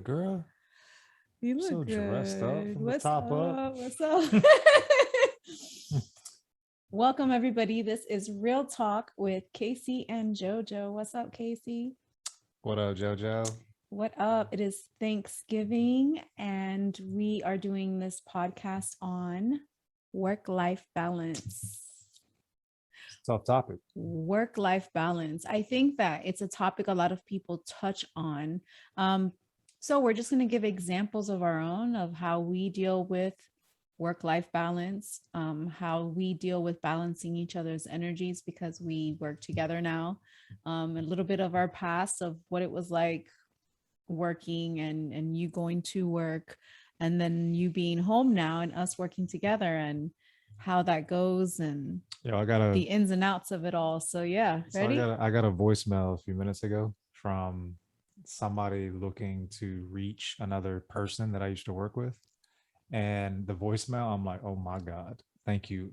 good, girl. You look So dressed up good. from the What's top up. up? What's up? Welcome, everybody. This is Real Talk with Casey and JoJo. What's up, Casey? What up, JoJo? What up? It is Thanksgiving, and we are doing this podcast on work-life balance. Tough topic. Work-life balance. I think that it's a topic a lot of people touch on. So we're just going to give examples of our own of how we deal with work-life balance, how we deal with balancing each other's energies because we work together now, a little bit of our past of what it was like working and you going to work and then you being home now and us working together and how that goes and the ins and outs of it all. So yeah, ready? I got a voicemail a few minutes ago from somebody looking to reach another person that I used to work with. And the voicemail, I'm like, oh my God, thank you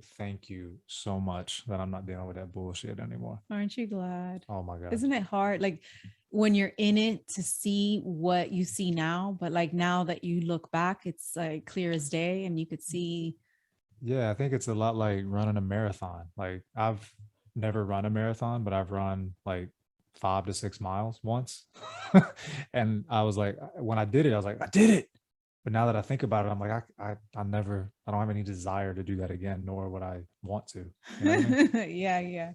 so much that I'm not dealing with that bullshit anymore. Aren't you glad? Oh my God. Isn't it hard? Like when you're in it to see what you see now, but like now that you look back, it's like clear as day and you could see. Yeah, I think it's a lot like running a marathon. Like I've never run a marathon, but I've run like 5 to 6 miles once. And I was like, when I did it, I was like, I did it. But now that I think about it, I'm like, I don't have any desire to do that again, nor would I want to. You know what I mean? Yeah.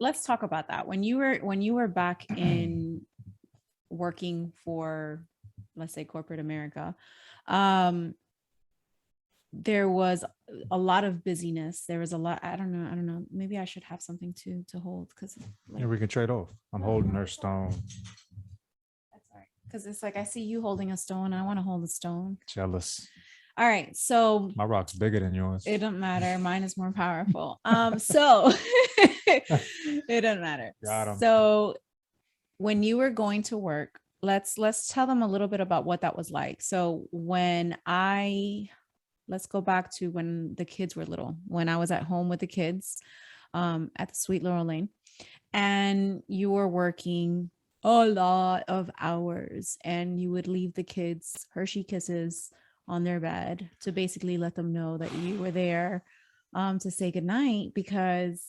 Let's talk about that. When you were back in working for, let's say, corporate America, there was a lot of busyness. There was a lot. I don't know. Maybe I should have something to hold because Yeah, we can trade off. I'm holding her stone. That's all right. Because it's like I see you holding a stone. I want to hold a stone. Jealous. All right. So my rock's bigger than yours. It don't matter. Mine is more powerful. So it doesn't matter. Got 'em. So when you were going to work, let's tell them a little bit about what that was like. So let's go back to when the kids were little, when I was at home with the kids at the Sweet Laurel Lane, and you were working a lot of hours and you would leave the kids Hershey Kisses on their bed to basically let them know that you were there to say goodnight because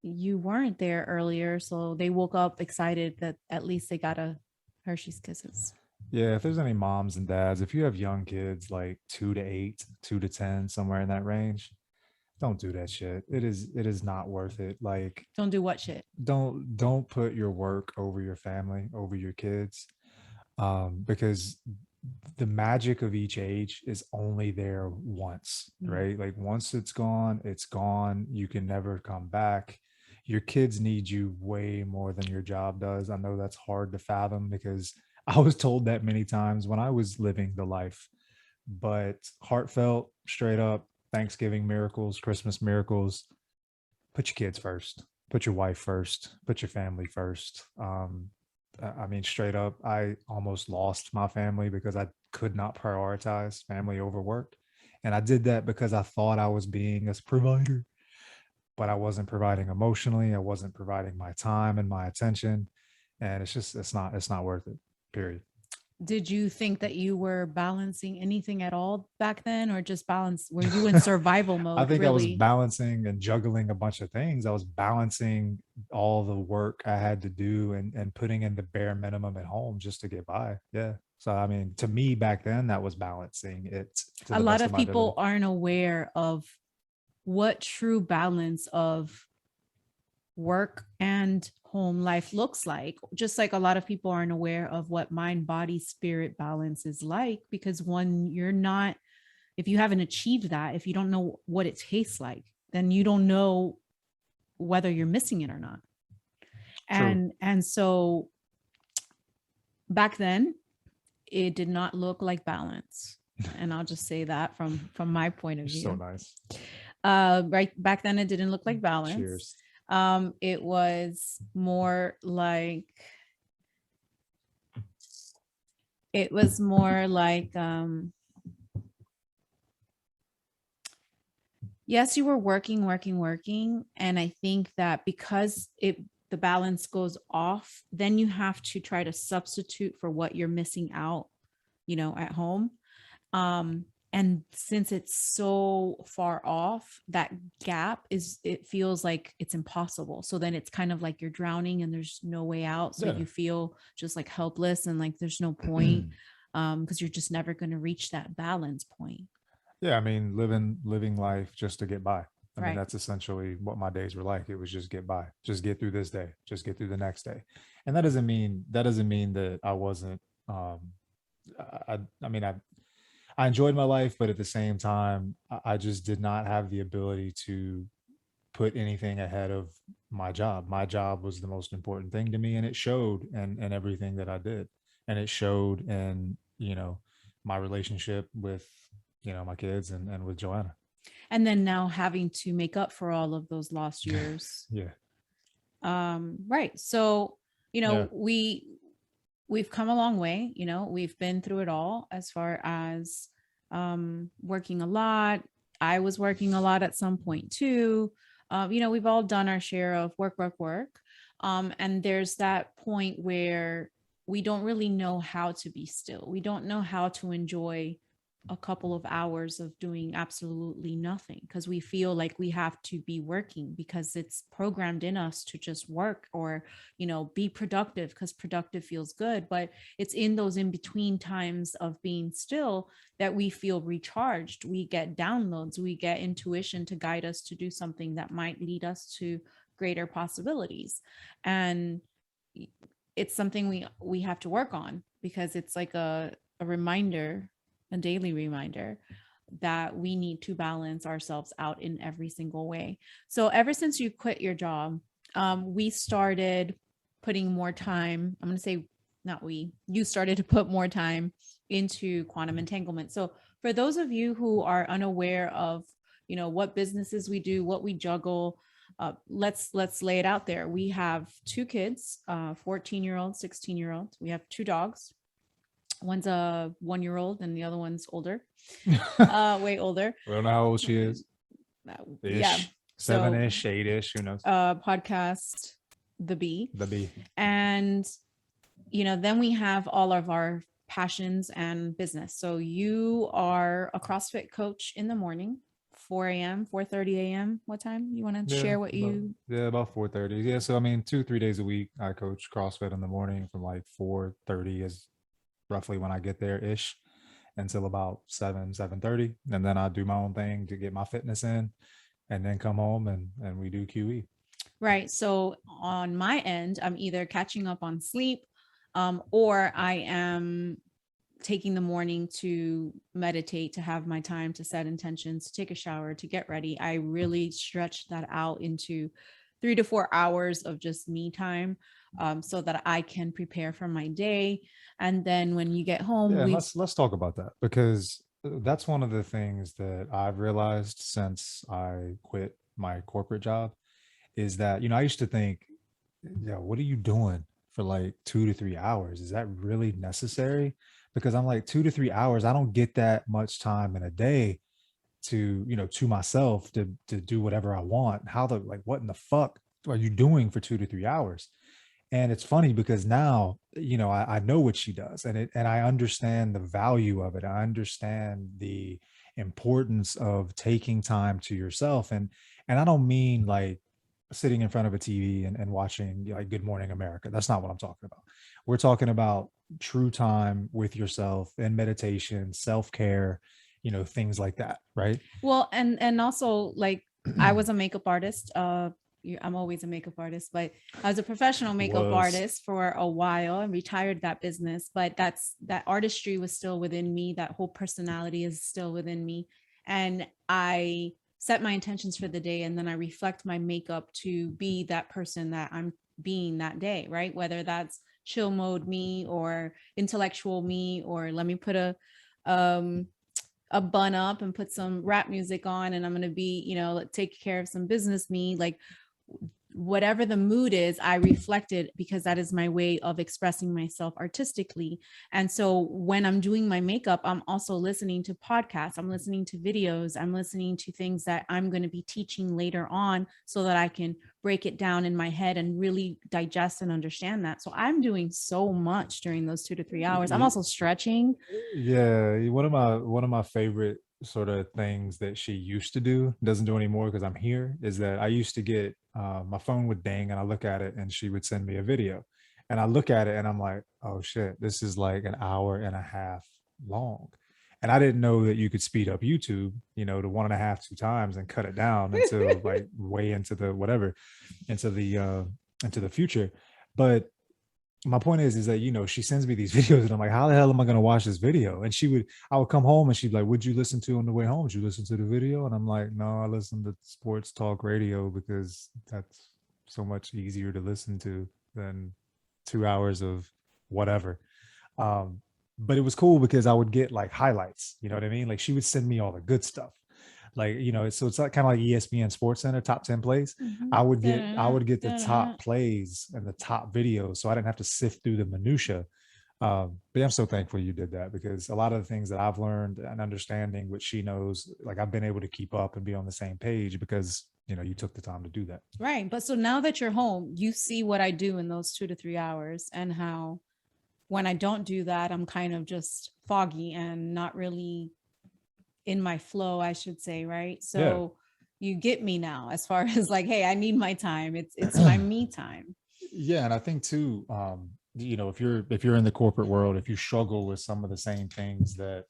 you weren't there earlier. So they woke up excited that at least they got a Hershey's Kisses. Yeah, if there's any moms and dads, if you have young kids like 2 to 8, 2 to 10, somewhere in that range, don't do that shit. It is not worth it. Like, don't do what shit? Don't put your work over your family, over your kids. Because the magic of each age is only there once, right? Like once it's gone, it's gone. You can never come back. Your kids need you way more than your job does. I know that's hard to fathom because I was told that many times when I was living the life, but heartfelt, straight up, Thanksgiving miracles, Christmas miracles, put your kids first, put your wife first, put your family first. I mean, straight up, I almost lost my family because I could not prioritize family over work. And I did that because I thought I was being a provider, but I wasn't providing emotionally. I wasn't providing my time and my attention. And it's not worth it, period. Did you think that you were balancing anything at all back then, or just were you in survival mode? I think really? I was balancing and juggling a bunch of things. I was balancing all the work I had to do and putting in the bare minimum at home just to get by. Yeah. So, I mean, to me back then, that was balancing it. A lot of people aren't aware of what true balance of work and home life looks like, just like a lot of people aren't aware of what mind, body, spirit balance is like, because if you haven't achieved that, if you don't know what it tastes like, then you don't know whether you're missing it or not. True. And so back then it did not look like balance, and I'll just say that from my point of view. So nice. Right back then it didn't look like balance. Cheers. It was more like yes, you were working. And I think that because the balance goes off, then you have to try to substitute for what you're missing out, at home. And since it's so far off, that gap it feels like it's impossible. So then it's kind of like you're drowning and there's no way out. So Yeah. you feel just like helpless and like there's no point, because you're just never going to reach that balance point. Yeah, I mean, living life just to get by. I mean, Right. that's essentially what my days were like. It was just get by, just get through this day, just get through the next day. And that doesn't mean that I wasn't I mean I enjoyed my life, but at the same time, I just did not have the ability to put anything ahead of my job. My job was the most important thing to me, and it showed in everything that I did. And it showed in, my relationship with, my kids and with Joanna. And then now having to make up for all of those lost years. Yeah. Right. So, Yeah. we've come a long way. We've been through it all as far as working a lot. I was working a lot at some point too. We've all done our share of work, work, work. And there's that point where we don't really know how to be still. We don't know how to enjoy a couple of hours of doing absolutely nothing, because we feel like we have to be working because it's programmed in us to just work, or be productive because productive feels good. But it's in those in between times of being still that we feel recharged. We get downloads, we get intuition to guide us to do something that might lead us to greater possibilities. And it's something we have to work on, because it's like a reminder, a daily reminder, that we need to balance ourselves out in every single way. So ever since you quit your job, we started putting more time. I'm going to say, not we, you started to put more time into quantum entanglement. So for those of you who are unaware of, what businesses we do, what we juggle, let's lay it out there. We have two kids, 14-year-old, 16-year-old. We have two dogs. One's a 1-year-old and the other one's older, way older. We don't know how old she is. Yeah. Ish. So 7-ish, 8-ish, who knows? Podcast The Bee. The B. And, then we have all of our passions and business. So you are a CrossFit coach in the morning, 4 a.m., 4:30 a.m. What time you want to share what you? About 4:30. Yeah, so I mean, 2-3 days a week I coach CrossFit in the morning from like 4:30 is roughly when I get there ish until about 7:30, and then I do my own thing to get my fitness in, and then come home and we do QE. Right. So on my end, I'm either catching up on sleep, or I am taking the morning to meditate, to have my time to set intentions, to take a shower, to get ready. I really stretch that out into 3 to 4 hours of just me time, so that I can prepare for my day. And then when you get home, Yeah, and let's talk about that, because that's one of the things that I've realized since I quit my corporate job is that, I used to think, yeah, what are you doing for like 2 to 3 hours? Is that really necessary? Because I'm like, 2 to 3 hours, I don't get that much time in a day to, to myself to do whatever I want. What in the fuck are you doing for 2 to 3 hours? And it's funny because now, I know what she does, and I understand the value of it. I understand the importance of taking time to yourself. And I don't mean like sitting in front of a TV and watching like Good Morning America. That's not what I'm talking about. We're talking about true time with yourself and meditation, self-care, things like that, right? well, and also, like, I was a makeup artist. I'm always a makeup artist, but I was a professional makeup Was. artist for a while and retired that business. But that artistry was still within me. That whole personality is still within me. And I set my intentions for the day, and then I reflect my makeup to be that person that I'm being that day, right? Whether that's chill mode me or intellectual me, or let me put um a bun up and put some rap music on and I'm going to be, take care of some business me. Like, whatever the mood is, I reflect it because that is my way of expressing myself artistically. And so when I'm doing my makeup, I'm also listening to podcasts, I'm listening to videos, I'm listening to things that I'm going to be teaching later on so that I can break it down in my head and really digest and understand that. So I'm doing so much during those 2 to 3 hours. I'm also stretching. Yeah, one of my favorite sort of things that she used to do, doesn't do anymore because I'm here, is that I used to get my phone would ding and I look at it and she would send me a video. And I look at it and I'm like, oh shit, this is like an hour and a half long. And I didn't know that you could speed up YouTube, to one and a half, 2 times and cut it down until like way into the whatever, into the future. But my point is that she sends me these videos and I'm like, how the hell am I going to watch this video? And I would come home and she'd be like, what'd you listen to on the way home? Did you listen to the video? And I'm like, no, I listen to sports talk radio because that's so much easier to listen to than 2 hours of whatever. um but it was cool because I would get like highlights, you know what I mean? Like she would send me all the good stuff, like, so it's like kind of like ESPN Sports Center top 10 plays. Mhm. I would get the top plays and the top videos, so I didn't have to sift through the minutia. But yeah, I'm so thankful you did that because a lot of the things that I've learned and understanding what she knows, like I've been able to keep up and be on the same page because you took the time to do that. Right. But so now that you're home, you see what I do in those 2 to 3 hours and how when I don't do that, I'm kind of just foggy and not really in my flow, I should say. Right. Yeah. So you get me now as far as like, hey, I need my time. It's my me time. Yeah, and I think too, if you're in the corporate world, if you struggle with some of the same things that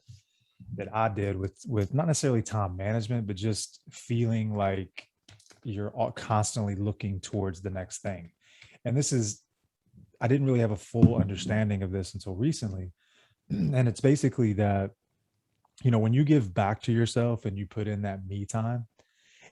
I did with not necessarily time management, but just feeling like you're constantly looking towards the next thing. And this is, I didn't really have a full understanding of this until recently. And it's basically that, when you give back to yourself and you put in that me time,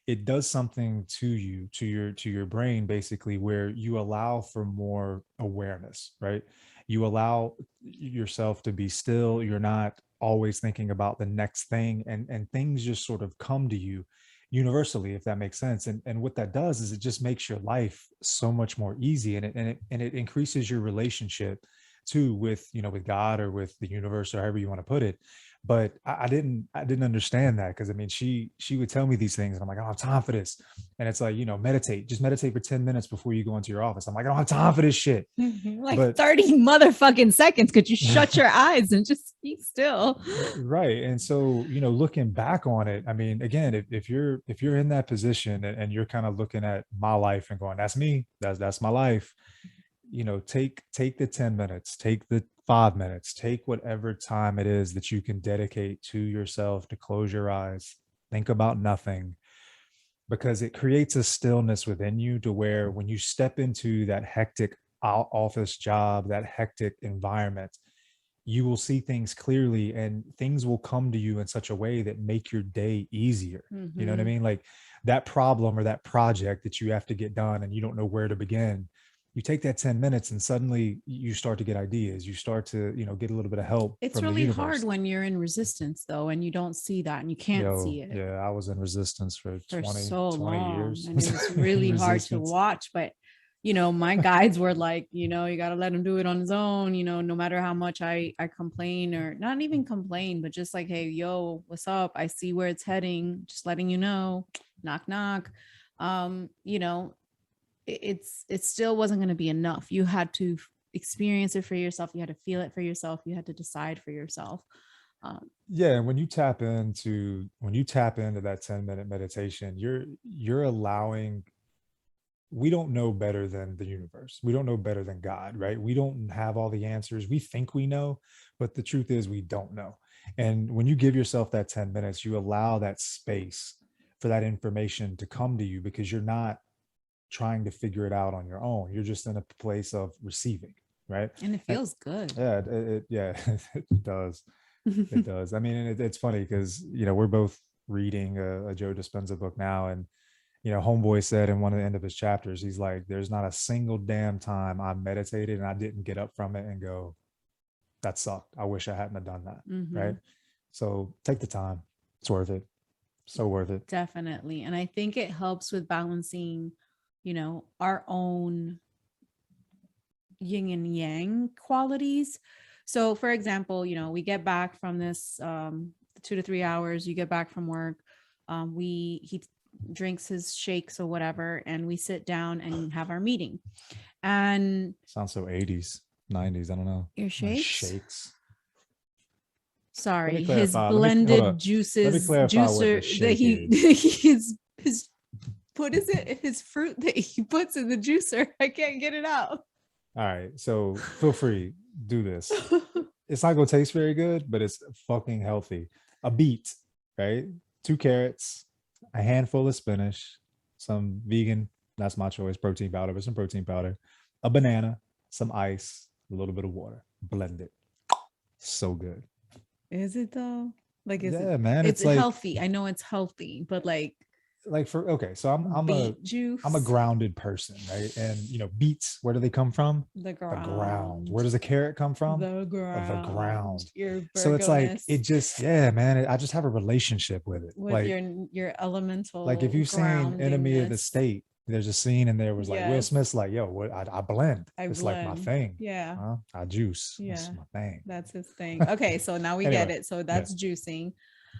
it does something to you, to your brain, basically, where you allow for more awareness, right? You allow yourself to be still. You're not always thinking about the next thing, and things just sort of come to you universally, if that makes sense. And what that does is it just makes your life so much more easy, and it increases your relationship too with God or with the universe or however you want to put it. But I didn't understand that because I mean she would tell me these things and I'm like, I don't have time for this. And it's like, meditate, just meditate for 10 minutes before you go into your office. I'm like, I don't have time for this shit. Like But 30 motherfucking seconds. Could you shut your eyes and just be still? right. And so, looking back on it, I mean, again, if you're in that position and you're kind of looking at my life and going, that's me, that's my life, take the 10 minutes, take the 5 minutes, take whatever time it is that you can dedicate to yourself to close your eyes, think about nothing, because it creates a stillness within you to where when you step into that hectic office job, that hectic environment, you will see things clearly and things will come to you in such a way that make your day easier. You know what I Mhm. mean? Like that problem or that project that you have to get done and you don't know where to begin. You take that 10 minutes and suddenly you start to get ideas. You start to, get a little bit of help It's from the really hard universe. when you're in resistance, though, and you don't see that and you can't Yo, see it yeah, I was in resistance for for 20 so 20 long. years. And it was In really hard to resistance. watch. But, my guides were like, you got to let him do it on his own, no matter how much I complain or not even complain, but just like, hey, yo, what's up? I see where it's heading. Just letting you know, knock, knock. Um, you know, it still wasn't going to be enough. You had to experience it for yourself. You had to feel it for yourself. You had to decide for yourself. Um, Yeah, and when you tap into that 10-minute meditation, you're allowing, we don't know better than the universe. We don't know better than God, right? We don't have all the answers. We think we know, but the truth is we don't know. And when you give yourself that 10 minutes, you allow that space for that information to come to you because you're not trying to figure it out on your own. You're just in a place of receiving, right? and it And feels good. yeah, yeah, it does. It does. I mean, and it's funny because we're both reading a Joe Dispenza book now, and Homeboy said in one of the end of his chapters, he's like, "There's not a single damn time I meditated and I didn't get up from it and go, that sucked. I wish I hadn't have done that." Hmm. Right. So take the time. It's worth it. So worth it. Definitely. And I think it helps with balancing our own yin and yang qualities. So for example, we get back from this 2 to 3 hours, you get back from work, he drinks his shakes or whatever, and we sit down and have our meeting. And sounds so 80s, 90s. I don't know. your My shakes? shakes. Let me Sorry, his clarify. Let me hold blended up. Let me juices clarify what the juicer that shake he is. his what is it? His fruit that he puts in the juicer. I can't get it out. All right. So feel free, do this. It's not gonna taste very good, but it's fucking healthy. A beet, right? 2 carrots, a handful of spinach, some vegan, that's my choice, protein powder, but some protein powder, a banana, some ice, a little bit of water. Blend it. So good. Is it though? Like, is it? Yeah, man. It's It's like healthy. I know it's healthy, but like for okay, so beet I'm a juice, grounded person, right? And beets, where do they come from? the The ground. Where ground, does a carrot come from? the The ground. ground. Your So it's like Virgo-ness it just, yeah, man. I just have a relationship with it. with your Like if elemental you've seen Enemy of the groundingness. State, there's a scene and there was like Will Yes, Smith's like, yo, what I blend. I It's like my blend. thing. Yeah, Huh? I juice. That's yeah, my thing. that's his thing. Okay, so now we get Anyway, it. So yeah, that's juicing.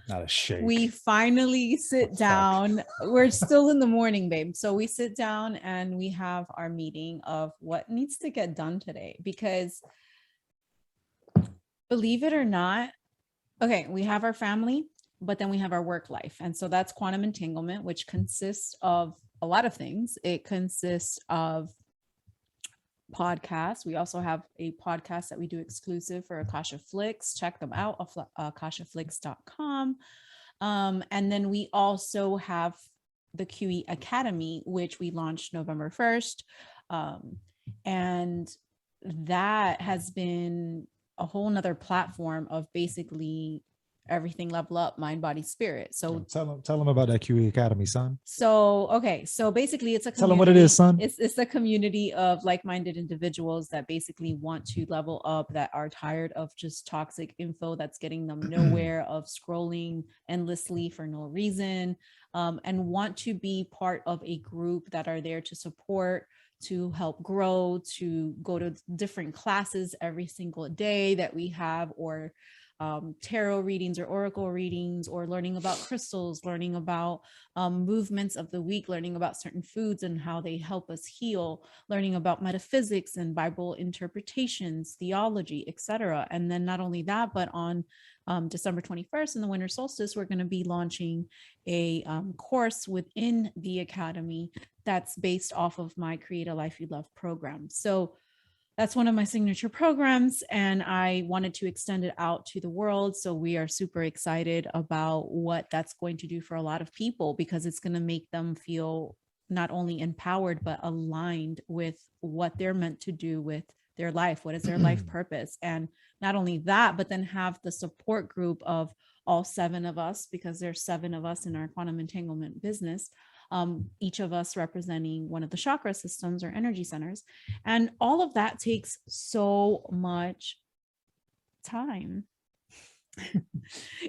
not a We shake. finally The sit fuck. down. We're still in the morning, babe. So we sit down and we have our meeting of what needs to get done today. Because believe it or not, okay, we have our family, but then we have our work life. And so that's quantum entanglement, which consists of a lot of things. It consists of podcasts. We also have a podcast that we do exclusive for Akasha Flix. Check them out, akashaflix.com. And then we also have the QE Academy, which we launched November 1st. And that has been a whole nother platform of basically everything level up, mind, body, spirit. So Tell them about that QE Academy, son. okay, so basically it's a Tell them what it is, community. son. It's a community of like-minded individuals that basically want to level up, that are tired of just toxic info that's getting them nowhere, of scrolling endlessly for no reason, and want to be part of a group that are there to support, to help grow, to go to different classes every single day that we have, or tarot readings or oracle readings, or learning about crystals, learning about movements of the week, learning about certain foods and how they help us heal, learning about metaphysics and Bible interpretations, theology, etc. And then not only that, but on December 21st in the winter solstice, we're going to be launching a course within the Academy that's based off of my Create a Life You Love program. So that's one of my signature programs, and I wanted to extend it out to the world. So we are super excited about what that's going to do for a lot of people, because it's going to make them feel not only empowered, but aligned with what they're meant to do with their life. What is their life purpose? And not only that, but then have the support group of all 7 of us, because there's 7 of us in our quantum entanglement business, each of us representing one of the chakra systems or energy centers. And all of that takes so much time.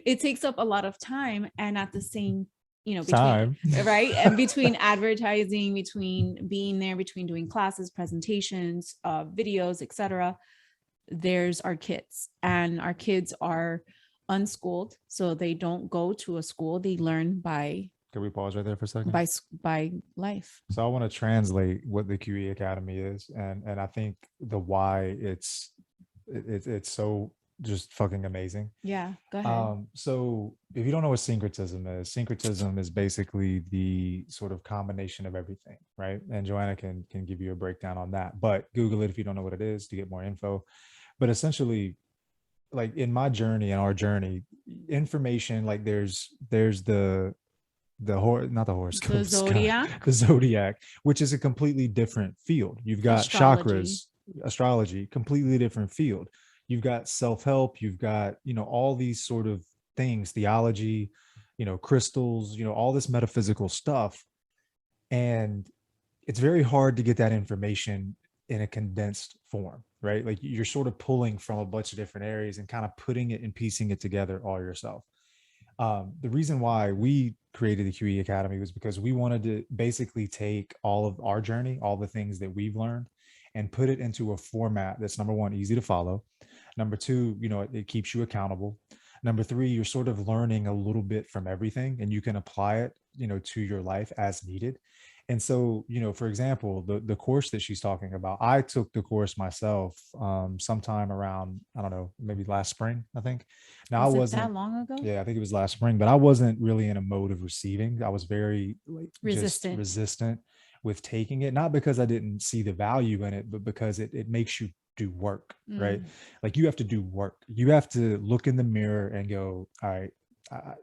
It takes up a lot of time. And at the same, between right, and between advertising, between being there, between doing classes, presentations, videos, etc., there's our kids, and our kids are unschooled, so they don't go to a school. They learn by Can we pause right there for a second? by life. So I want to translate what the QE Academy is, and I think the why it's so just fucking amazing. Yeah, go ahead. So if you don't know what syncretism is basically the sort of combination of everything, right? And Joanna can give you a breakdown on that, but Google it if you don't know what it is to get more info. But essentially, like in my journey and our journey, information, like there's not the horoscopes, The zodiac, God, the zodiac, which is a completely different field. You've got astrology. chakras, astrology, completely different field. You've got self-help, you've got all these sort of things, theology, crystals, all this metaphysical stuff. And it's very hard to get that information in a condensed form, right? Like you're sort of pulling from a bunch of different areas and kind of putting it and piecing it together all yourself. The reason why we created the QE Academy was because we wanted to basically take all of our journey, all the things that we've learned, and put it into a format that's, number one, easy to follow. Number two, it keeps you accountable. Number three, you're sort of learning a little bit from everything and you can apply it, to your life as needed. And so, for example, the course that she's talking about, I took the course myself sometime around, I don't know, maybe last spring, I think. Now I Was it that wasn't, long ago? yeah, I think it was last spring, but I wasn't really in a mode of receiving. I was very like just Resistant. resistant with taking it, not because I didn't see the value in it, but because it makes you do work, right? Mm. Like you have to do work. You have to look in the mirror and go, all right,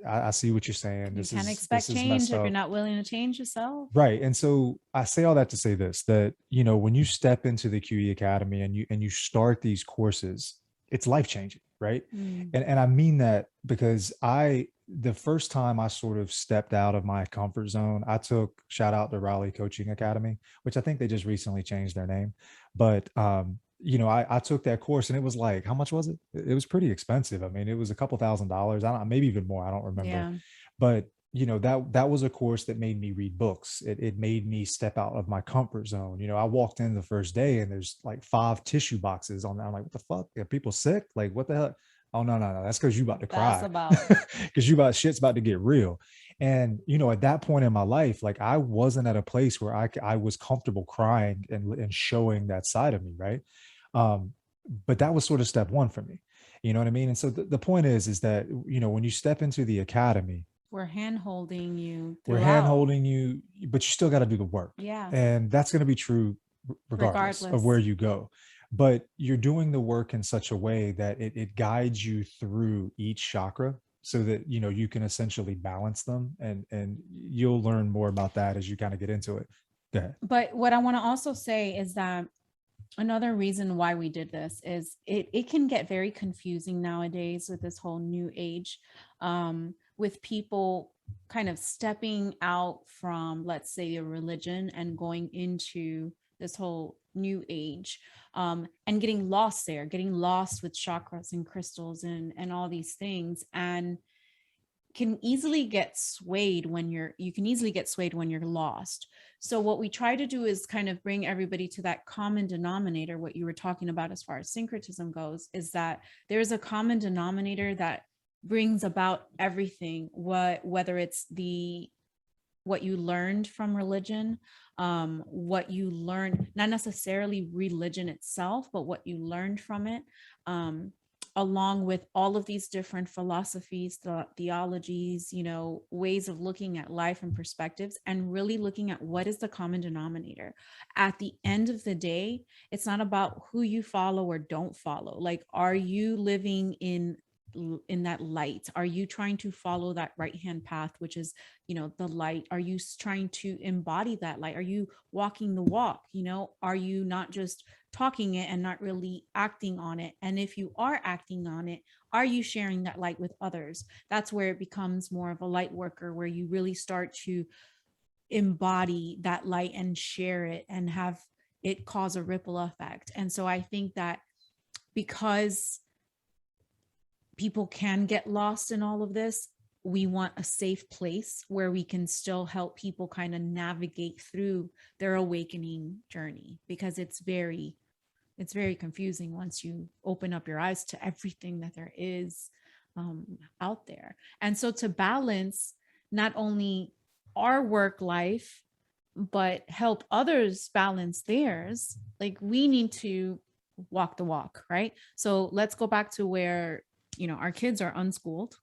I see what you're saying. You This can't is expect change messed if you're up. not willing to change yourself. Right. And so I say all that to say this, that, when you step into the QE Academy and you start these courses, it's life changing, right? Mm. And I mean that because the first time I sort of stepped out of my comfort zone, I took, shout out to Raleigh Coaching Academy, which I think they just recently changed their name. But I took that course and it was like, how much was it? It was pretty expensive. I mean, it was a couple $1,000s. I don't, maybe even more. I don't remember. Yeah. But that was a course that made me read books. It made me step out of my comfort zone. I walked in the first day and there's like 5 tissue boxes on there. I'm like, what the fuck? Are people sick? Like, what the hell? Oh, no, no, no. That's because you about to That's cry. about. Because shit's about to get real. And at that point in my life, like I wasn't at a place where I was comfortable crying and showing that side of me, right? Um, but that was sort of step one for me. You know what I mean? And so the point is that when you step into the academy, We're hand holding you we're hand throughout. holding you, but you still got to do the work. Yeah. And that's going to be true regardless of where Regardless. you go. But you're doing the work in such a way that it guides you through each chakra so that you can essentially balance them, and you'll learn more about that as you kind of get into it. Go ahead. But what I want to also say is that another reason why we did this is it can get very confusing nowadays with this whole new age, with people kind of stepping out from, let's say, a religion and going into this whole new age, and getting lost there, getting lost with chakras and crystals and all these things, and can easily get swayed when you can easily get swayed when you're lost. So what we try to do is kind of bring everybody to that common denominator. What you were talking about as far as syncretism goes is that there's a common denominator that brings about everything, whether it's what you learned from religion, what you learned, not necessarily religion itself, but what you learned from it, along with all of these different philosophies, theologies, ways of looking at life and perspectives, and really looking at what is the common denominator. At the end of the day, it's not about who you follow or don't follow. Like, are you living in that light? Are you trying to follow that right hand path, which is the light? Are you trying to embody that light? Are you walking the walk? Are you not just talking it and not really acting on it? And if you are acting on it, are you sharing that light with others? That's where it becomes more of a light worker, where you really start to embody that light and share it and have it cause a ripple effect. And so I think that because people can get lost in all of this, we want a safe place where we can still help people kind of navigate through their awakening journey, because it's very confusing once you open up your eyes to everything that there is out there. And so to balance not only our work life, but help others balance theirs, like we need to walk the walk, right? So let's go back to where our kids are unschooled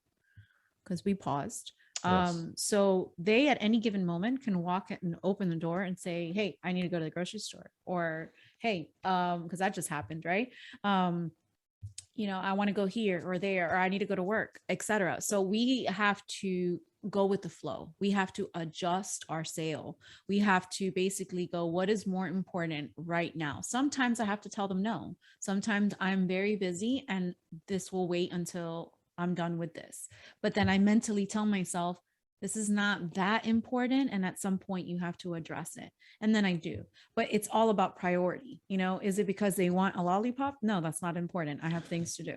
because we paused. Yes. So they at any given moment can walk and open the door and say, hey, I need to go to the grocery store, or hey, because that just happened, right? I want to go here or there, or I need to go to work, etc. So we have to go with the flow. We have to adjust our sail. We have to basically go, what is more important right now? Sometimes I have to tell them no. Sometimes I'm very busy and this will wait until I'm done with this. But then I mentally tell myself, This is not that important. And at some point, you have to address it. And then I do. But it's all about priority. Is it because they want a lollipop? No, that's not important. I have things to do.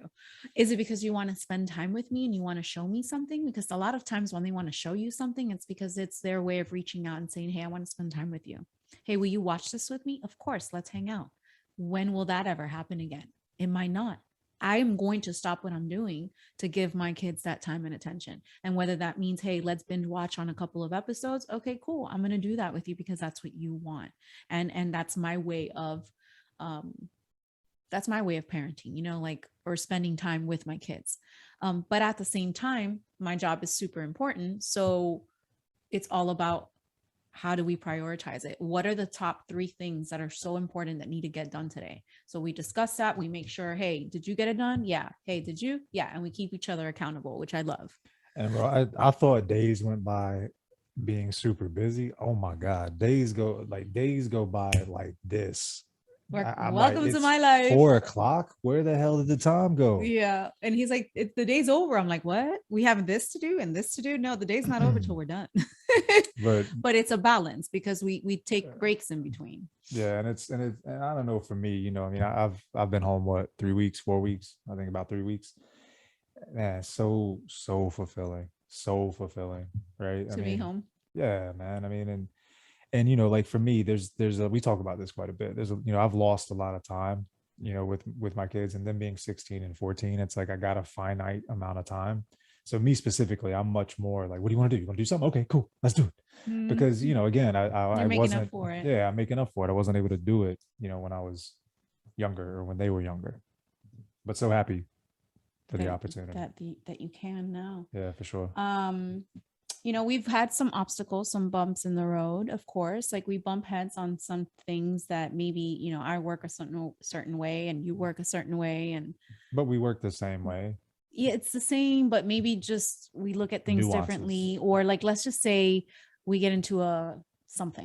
Is it because you want to spend time with me and you want to show me something? Because a lot of times when they want to show you something, it's because it's their way of reaching out and saying, hey, I want to spend time with you. Hey, will you watch this with me? Of course, let's hang out. When will that ever happen again? It might not. I am going to stop what I'm doing to give my kids that time and attention. And whether that means, hey, let's binge watch on a couple of episodes. Okay, cool. I'm going to do that with you because that's what you want. And that's my way of parenting, like, or spending time with my kids. But at the same time, my job is super important. So it's all about, how do we prioritize it? What are the top 3 things that are so important that need to get done today? So we discuss that. We make sure, hey, did you get it done? Yeah. Hey, did you? Yeah. And we keep each other accountable, which I love. And bro, I thought days went by being super busy. Oh my God. Days go by like this. I'm like, Welcome to it's my life. 4:00. Where the hell did the time go? Yeah. And he's like, the day's over. I'm like, what? We have this to do and this to do. No, the day's not over till we're done. But it's a balance because we take breaks in between. Yeah, and I don't know, for me, I mean, I've been home, what, 3 weeks, 4 weeks, I think about 3 weeks. Man, so fulfilling, right? To be home. Yeah, man. I mean, and like for me, we talk about this quite a bit. I've lost a lot of time, with my kids, and them being 16 and 14. It's like I got a finite amount of time. So me specifically, I'm much more like, what do you want to do? You want to do something? Okay, cool, let's do it. Because again, I wasn't. Yeah, I'm making up for it. I wasn't able to do it, when I was younger or when they were younger. But so happy for the opportunity that you can now. Yeah, for sure. We've had some obstacles, some bumps in the road, of course. Like, we bump heads on some things that maybe, I work a certain way and you work a certain way, but we work the same way. Yeah, it's the same, but maybe just we look at things differently, or like, let's just say we get into a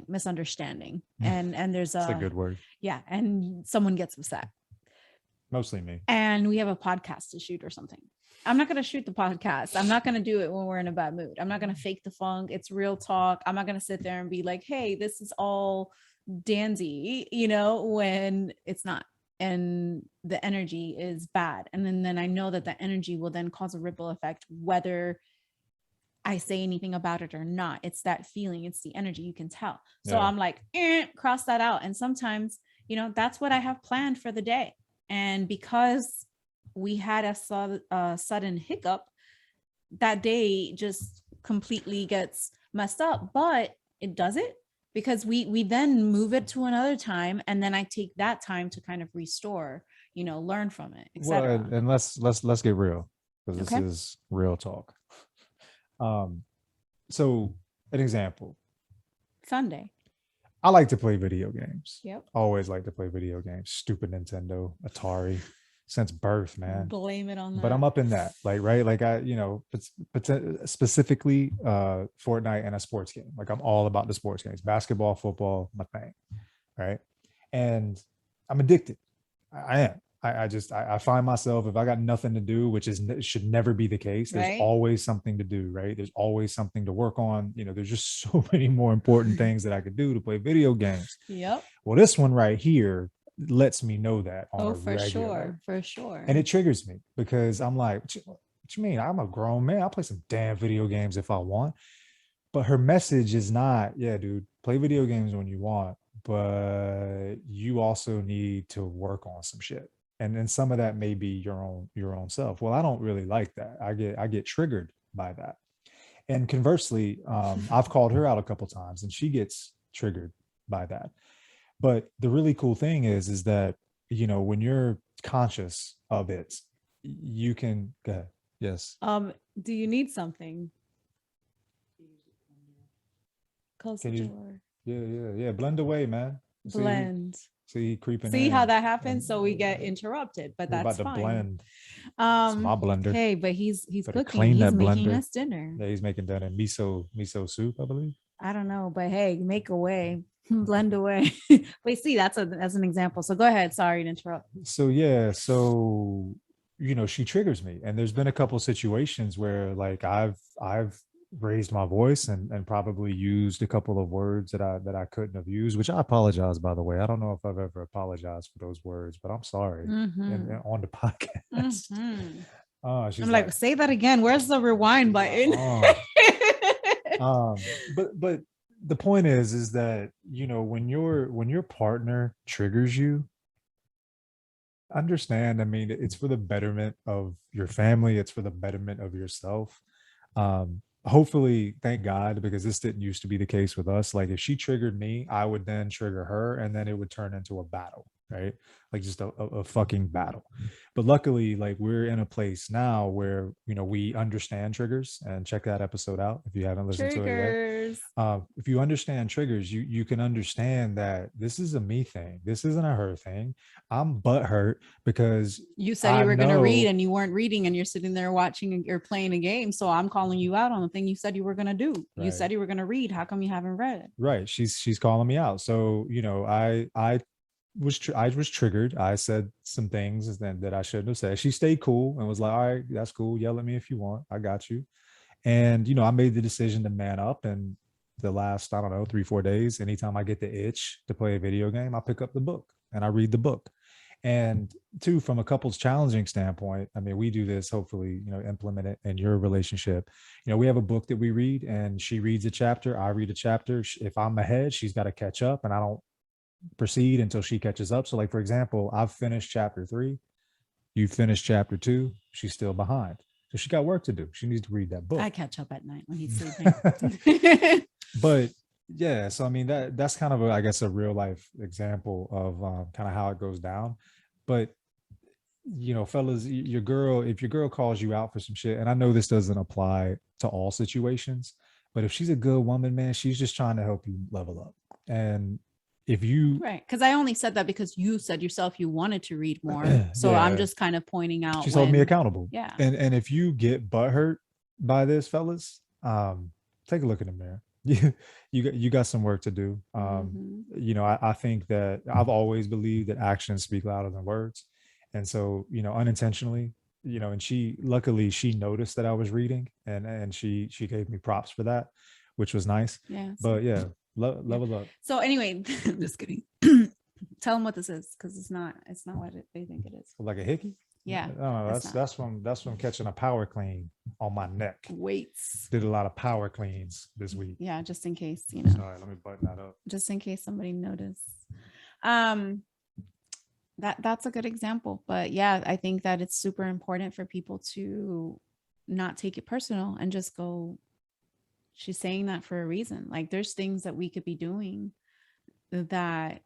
misunderstanding, and there's a good word. Yeah, and someone gets upset. Mostly me. And we have a podcast to shoot or something. I'm not going to shoot the podcast. I'm not going to do it when we're in a bad mood. I'm not going to fake the funk. It's real talk. I'm not going to sit there and be like, hey, this is all dandy, when it's not. And the energy is bad. And then I know that the energy will then cause a ripple effect, whether I say anything about it or not. It's that feeling. It's the energy. You can tell. So I'm like, cross that out. And sometimes, that's what I have planned for the day. And because we had a sudden hiccup, that day just completely gets messed up. But it doesn't, because we then move it to another time, and then I take that time to kind of restore, learn from it, etc. Well, and let's get real, because this is real talk. So an example. Sunday. I like to play video games. Yep. Always like to play video games. Stupid Nintendo, Atari, since birth, man. Blame it on that. But I'm up in that, like, right? Like specifically Fortnite and a sports game. Like, I'm all about the sports games, basketball, football, my thing, right? And I'm addicted. I am. I find myself, if I got nothing to do, which should never be the case, there's always something to do, right? There's always something to work on. There's just so many more important things that I could do to play video games. Yep. Well, this one right here lets me know that on a for regular. For sure. And it triggers me, because I'm like, what you mean? I'm a grown man. I'll play some damn video games if I want. But her message is not, yeah, dude, play video games when you want, but you also need to work on some shit. And then some of that may be your own self. Well, I don't really like that. I get triggered by that. And conversely, I've called her out a couple times, and she gets triggered by that. But the really cool thing is that, when you're conscious of it, you can go ahead. Yes. Do you need something? Close the door. Yeah. Blend away, man. Blend. See, creeping. See how that happens? So we get interrupted, but that's fine. Blend. It's my blender. Hey, but he's cooking. He's making blender. Us dinner. Yeah, he's making dinner. Miso soup, I believe. I don't know, but hey, make away. Blend away. Wait, see, that's an example. So go ahead. Sorry to interrupt. So yeah, she triggers me, and there's been a couple situations where, like, I've raised my voice and probably used a couple of words that I couldn't have used, which I apologize, by the way. I don't know if I've ever apologized for those words, but I'm sorry. And Mm-hmm. on the podcast. Mm-hmm. I'm She's like, like, say that again. Where's the rewind she's like, button? but the point is that, when your partner triggers you, understand, I mean, it's for the betterment of your family, it's for the betterment of yourself. Hopefully, thank God, because this didn't used to be the case with us. Like, if she triggered me, I would then trigger her, and then it would turn into a battle, right? Like, just a fucking battle. But luckily, like, we're in a place now where, we understand triggers. And check that episode out if you haven't listened to it yet. Triggers. If you understand triggers, you can understand that this is a me thing. This isn't a her thing. I'm butthurt because You said you I were going to read know, and you weren't reading and you're sitting there watching or playing a game. So I'm calling you out on the thing you said you were going to do. You right, said you were going to read. How come you haven't read? right. She's calling me out. So, I was triggered. I said some things that I shouldn't have said. She stayed cool and was like, "All right, that's cool. Yell at me if you want. I got you." And, I made the decision to man up. And the last, I don't know, 3, 4 days, anytime I get the itch to play a video game, I pick up the book and I read the book. And two, from a couple's challenging standpoint, I mean, we do this, hopefully, implement it in your relationship. We have a book that we read, and she reads a chapter, I read a chapter. If I'm ahead, she's got to catch up, and I don't proceed until she catches up. So, like, for example, I've finished chapter 3, you finished chapter 2, she's still behind. So she got work to do. She needs to read that book. I catch up at night when he's sleeping. But yeah, so I mean, that's kind of I guess a real life example of kind of how it goes down. But, fellas, your girl, if your girl calls you out for some shit, and I know this doesn't apply to all situations, but if she's a good woman, man, she's just trying to help you level up. And if you, Right. Because I only said that because you said yourself you wanted to read more. So I'm yeah, just kind of pointing out she's holding me when, accountable. yeah. And if you get butthurt by this, fellas, take a look in the mirror. You got some work to do. Mm-hmm. I think that I've always believed that actions speak louder than words. And so, unintentionally, and luckily she noticed that I was reading, and she gave me props for that, which was nice. Yeah. But yeah, level up. So anyway, just kidding. Tell them what this is, because it's not what they think it is. Like a hickey. Yeah. No, that's from catching a power clean on my neck. Weights. Did a lot of power cleans this week. Yeah, just in case, Sorry, let me button that up. just in case somebody noticed. That's a good example. But yeah, I think that it's super important for people to not take it personal and just go, she's saying that for a reason. Like, there's things that we could be doing that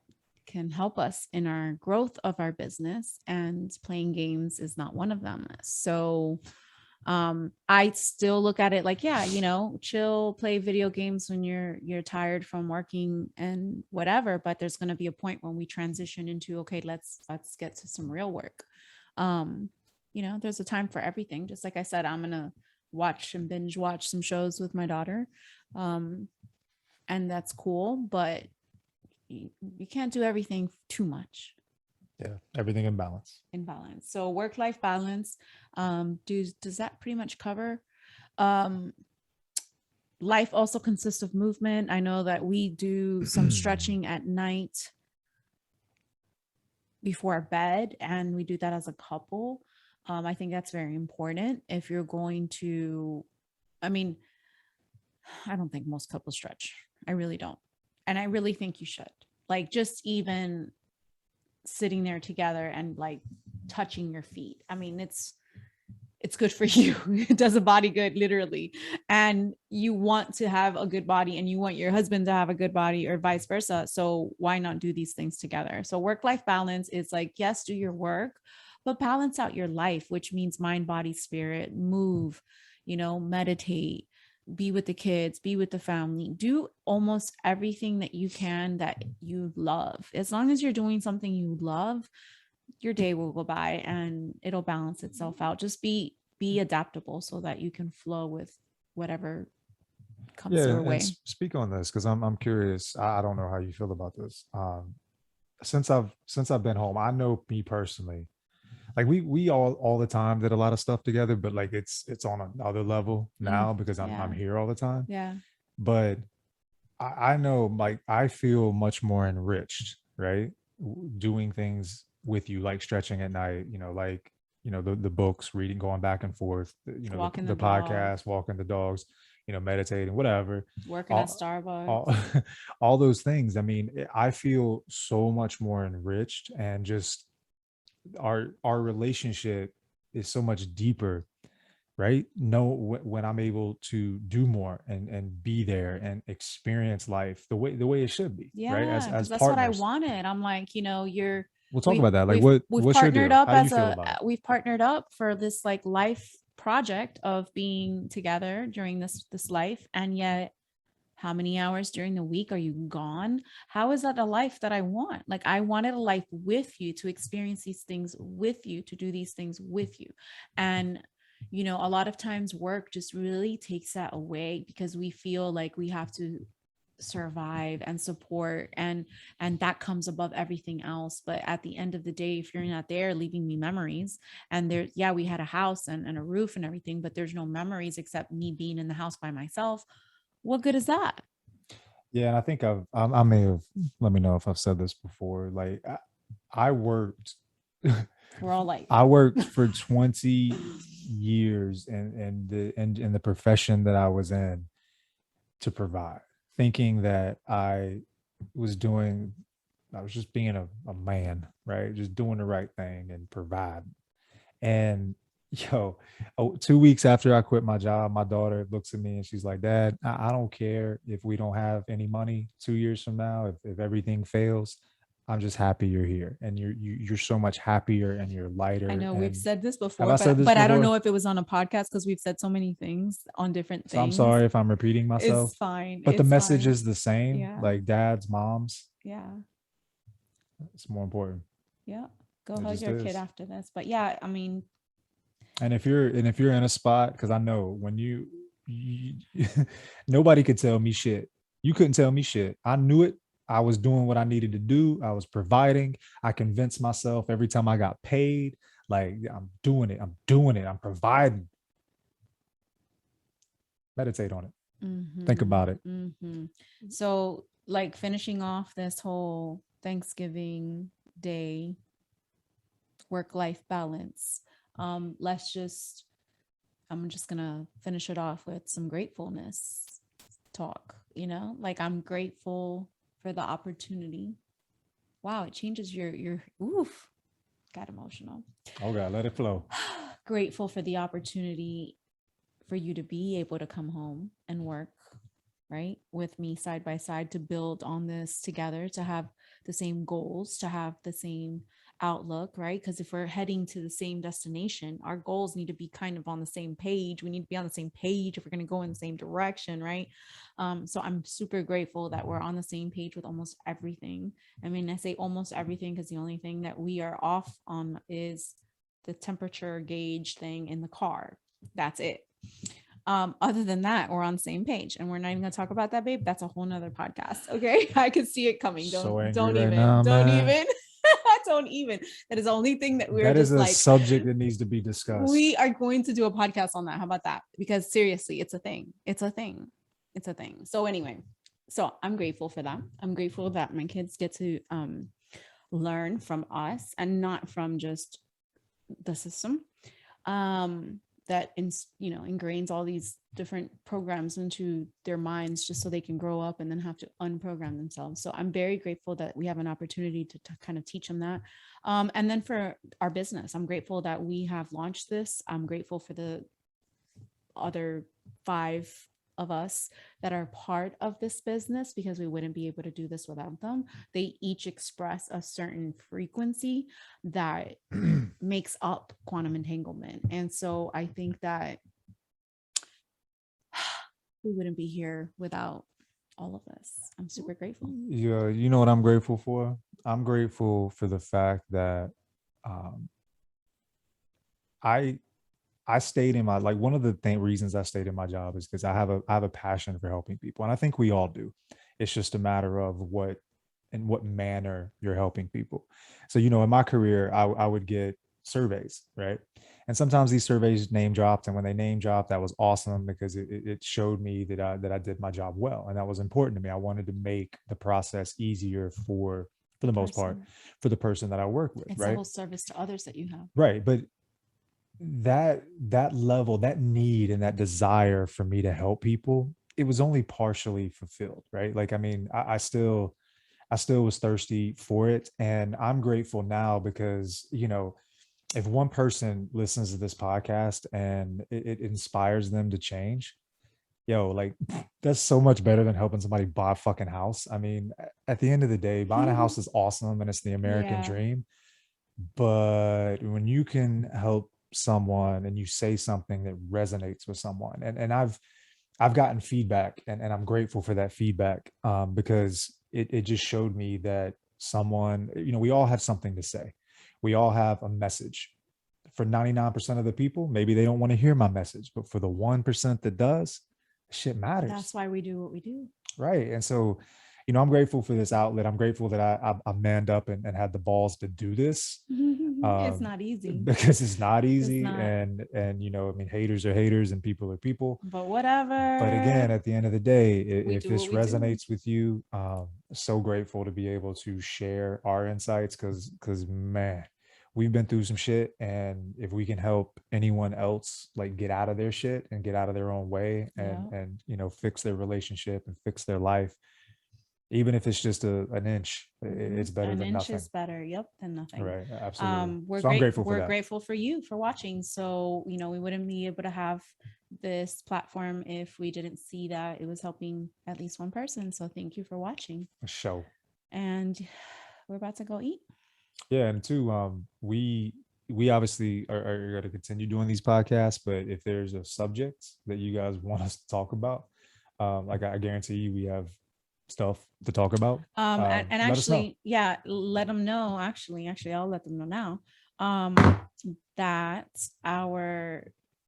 can help us in our growth of our business, and playing games is not one of them. So I still look at it like, yeah, chill, play video games when you're tired from working and whatever, but there's going to be a point when we transition into, okay, let's get to some real work. There's a time for everything. Just like I said, I'm going to watch and binge watch some shows with my daughter. And that's cool, but you can't do everything too much. Yeah, everything in balance. So work-life balance. Does that pretty much cover? Life also consists of movement. I know that we do some stretching at night before bed, and we do that as a couple. I think that's very important. If you're going to, I mean, I don't think most couples stretch. I really don't. And I really think you should. Like, just even sitting there together and like touching your feet. I mean, it's good for you. It does a body good, literally. And you want to have a good body, and you want your husband to have a good body, or vice versa. So why not do these things together? So work-life balance is like, yes, do your work, but balance out your life, which means mind, body, spirit, move, meditate, be with the kids, be with the family, do almost everything that you can that you love. As long as you're doing something you love, your day will go by and it'll balance itself out. Just be adaptable so that you can flow with whatever comes your way. Speak on this, because I'm curious. I don't know how you feel about this. Since I've been home, I know me personally, like we all the time did a lot of stuff together, but like it's on another level Mm, now because I'm yeah. here all the time. Yeah. But I know, like, I feel much more enriched, right? Doing things with you, like stretching at night, like, the books, reading, going back and forth, Walking the the dog, podcast, walking the dogs, meditating, whatever, working at all, Starbucks. all, all those things. I mean, I feel so much more enriched, and just our relationship is so much deeper, right? When I'm able to do more and be there and experience life the way it should be, right? As Yeah, because as that's what I partners. wanted. I'm like, you're We'll talk we've about that. Like, we've we've what's your partnered deal? up How do you as feel a about it? we've partnered up for this like life project of being together during this life, and yet how many hours during the week are you gone? How is that a life that I want? Like I wanted a life with you, to experience these things with you, to do these things with you. And a lot of times work just really takes that away because we feel like we have to survive and support, and that comes above everything else. But at the end of the day, if you're not there leaving me memories, and there, yeah, we had a house and a roof and everything, but there's no memories except me being in the house by myself, what good is that? Yeah, and I think I may have, let me know if I've said this before. Like, I worked We're all like, I worked for 20 years in the profession that I was in, to provide, thinking that I was just being a man, right? Just doing the right thing and provide. And yo, 2 weeks after I quit my job, my daughter looks at me and she's like, Dad, I don't care if we don't have any money 2 years from now, if everything fails. I'm just happy you're here, and you're so much happier and you're I lighter. know we've And said this have before, I but said this but I don't before? know if it was on a podcast because we've said so many things on different So I'm things. sorry if I'm repeating myself, It's fine. but the It's message fine. is the same. Yeah. Like, dads, moms, Yeah. it's more important. Yeah. Go It hug just your kid is. after this. But yeah, I mean, And if you're in a spot, because I know when you nobody could tell me shit. You couldn't tell me shit. I knew it. I was doing what I needed to do. I was providing. I convinced myself every time I got paid, like, I'm doing it. I'm doing it. I'm providing. Meditate on it. Think mm-hmm, about it. mm-hmm. So like finishing off this whole Thanksgiving Day work-life balance. Let's just I'm just gonna finish it off with some gratefulness talk, like I'm grateful for the opportunity. Wow, it changes your oof, got emotional. Oh God, let it flow. Grateful for the opportunity for you to be able to come home and work, right, with me side by side, to build on this together, to have the same goals, to have the same outlook, right? Because if we're heading to the same destination, our goals need to be kind of on the same page. We need to be on the same page if we're going to go in the same direction, right? So I'm super grateful that we're on the same page with almost everything. I mean, I say almost everything because the only thing that we are off on is the temperature gauge thing in the car. That's it. Other than that, we're on the same page, and we're not even gonna talk about that, babe. That's a whole nother podcast. Okay. I could see it coming. So don't angry don't right even now, don't man. even don't even. That is the only thing that we're That is just a like, subject that needs to be discussed. we are going to do a podcast on that. How about that? Because seriously, it's a thing. It's a thing. It's a thing. So anyway, so I'm grateful for that. I'm grateful that my kids get to learn from us and not from just the system. That ingrains all these different programs into their minds just so they can grow up and then have to unprogram themselves. So I'm very grateful that we have an opportunity to kind of teach them that. And then for our business, I'm grateful that we have launched this. I'm grateful for the other 5 of us that are part of this business, because we wouldn't be able to do this without them. They each express a certain frequency that makes up quantum entanglement. And so I think that we wouldn't be here without all of this. I'm super grateful. Yeah, you know what I'm grateful for? I'm grateful for the fact that um, I I stayed in my, like, one of the reasons I stayed in my job is because I have a passion for helping people, and I think we all do. It's just a matter of what manner you're helping people. So, in my career, I would get surveys, right? And sometimes these surveys name dropped, and when they name dropped, that was awesome because it showed me that I did my job well, and that was important to me. I wanted to make the process easier for the most part Person. for the person that I work with, It's a right? whole service to others that you have. Right, but that level, that need and that desire for me to help people, it was only partially fulfilled, right? Like, I mean, I still was thirsty for it, and I'm grateful now because, if one person listens to this podcast and it inspires them to change, yo, like, that's so much better than helping somebody buy a fucking house. I mean, at the end of the day, buying a house is awesome and it's the American Yeah. dream. But when you can help someone and you say something that resonates with someone, and I've gotten feedback, and I'm grateful for that feedback, because it just showed me that someone, we all have something to say. We all have a message. For 99% of the people, maybe they don't want to hear my message, but for the 1% that does, shit matters. That's why we do what we do. Right. And so, I'm grateful for this outlet. I'm grateful that I manned up and had the balls to do this, It's um, not easy. because it's not It's easy. not. And I mean, haters are haters and people are people. But But again, whatever. at the end of the day, We if do what this we do. resonates with you, so grateful to be able to share our insights, because man, we've been through some shit, and if we can help anyone else like get out of their shit and get out of their own way, and Yeah. fix their relationship and fix their life, even if it's just an inch, it's better An than inch nothing. is better. Yep, than nothing. Right. Absolutely. We're So I'm great. grateful for We're that. grateful for you for watching. So, we wouldn't be able to have this platform if we didn't see that it was helping at least one person. So thank you for watching. Show. And we're about to go eat. Yeah, and two, we obviously are going to continue doing these podcasts, but if there's a subject that you guys want us to talk about, like, I guarantee you we have stuff to talk about. And Let us know. actually, yeah, let them know. Actually, I'll let them know now. That our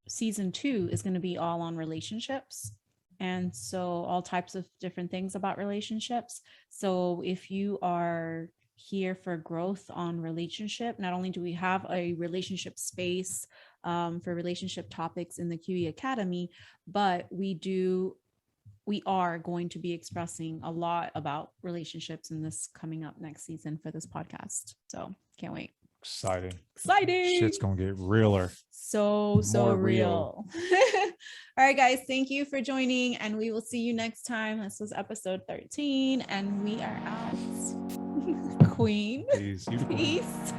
season 2 is going to be all on relationships. And so all types of different things about relationships. So if you are here for growth on relationship, not only do we have a relationship space for relationship topics in the QE Academy, but we are going to be expressing a lot about relationships in this coming up next season for this podcast. So can't wait. Exciting. Exciting. Shit's gonna get realer. So More real. All right, guys. Thank you for joining, and we will see you next time. This was episode 13, and we are out. Queen. Peace. You the queen. Peace.